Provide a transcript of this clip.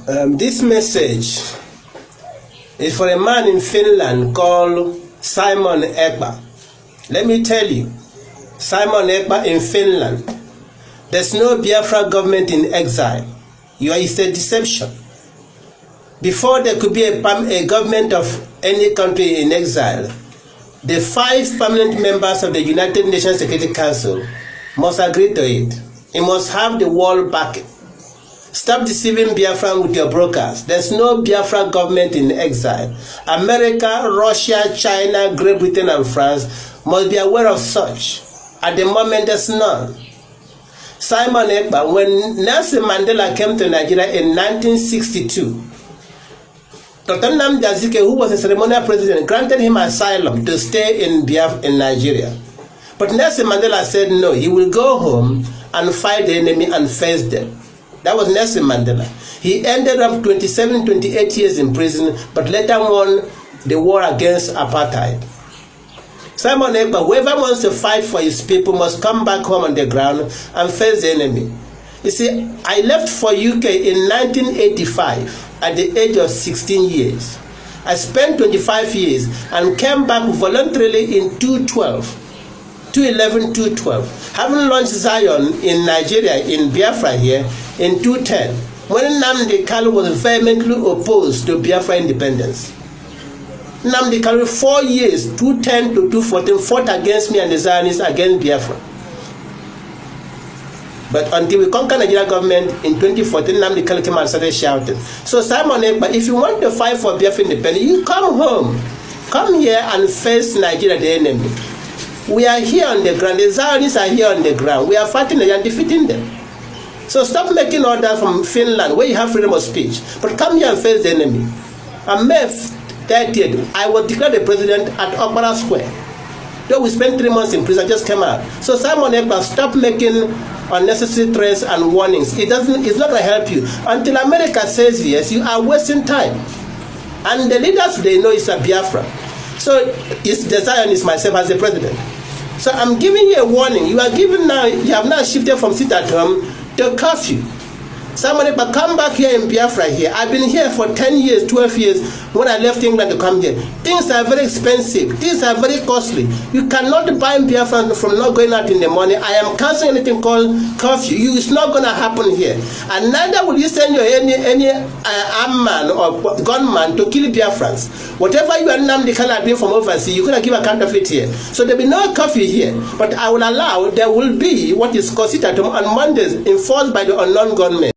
This message is for a man in Finland called Simon EKPA. Let me tell you, Simon EKPA in Finland, there's no Biafra government in exile. It's a deception. Before there could be a government of any country in exile, the 5 permanent members of the United Nations Security Council must agree to it. It must have the world backing. Stop deceiving Biafra with your brokers. There's no Biafra government in exile. America, Russia, China, Great Britain, and France must be aware of such. At the moment, there's none. Simon EKPA, when Nelson Mandela came to Nigeria in 1962, Dr. Nnamdi Azikiwe, who was a ceremonial president, granted him asylum to stay in Nigeria. But Nelson Mandela said no, he will go home and fight the enemy and face them. That was Nelson Mandela. He ended up 27, 28 years in prison, but later won the war against apartheid. Simon EKPA, whoever wants to fight for his people must come back home on the ground and face the enemy. You see, I left for UK in 1985 at the age of 16 years. I spent 25 years and came back voluntarily in 2011, 2012. Having launched Zion in Nigeria, in Biafra here, in 2010, when Nnamdi Kanu was vehemently opposed to Biafra independence. Nnamdi Kanu, 4 years, 2010 to 2014, fought against me and the Zionists against Biafra. But until we conquer Nigeria government in 2014, Nnamdi Kanu came and started shouting. So Simon EKPA, if you want to fight for Biafra independence, you come home. Come here and face Nigeria, the enemy. We are here on the ground. The Zionists are here on the ground. We are fighting and defeating them. So stop making orders from Finland where you have freedom of speech. But come here and face the enemy. On May 30th, I was declared the president at Okpara Square. Though we spent 3 months in prison, I just came out. So Simon EKPA, stop making unnecessary threats and warnings. It's not going to help you. Until America says yes, you are wasting time. And the leaders, they know it's a Biafra. So it's the Zionist myself as the president. So I'm giving you a warning. You have now shifted from sit at home to curfew. Simon EKPA, come back here in Biafra here. I've been here for 10 years, 12 years when I left England to come here. Things are very expensive. Things are very costly. You cannot buy Biafra from not going out in the morning. I am canceling anything called curfew. It's not going to happen here. And neither will you send any armed man or gunman to kill Biafrans. Whatever you and Nnamdi Kanu are doing from overseas, you're going to give account of it here. So there will be no curfew here. But I will allow there will be what is called sit at home on Mondays enforced by the unknown government.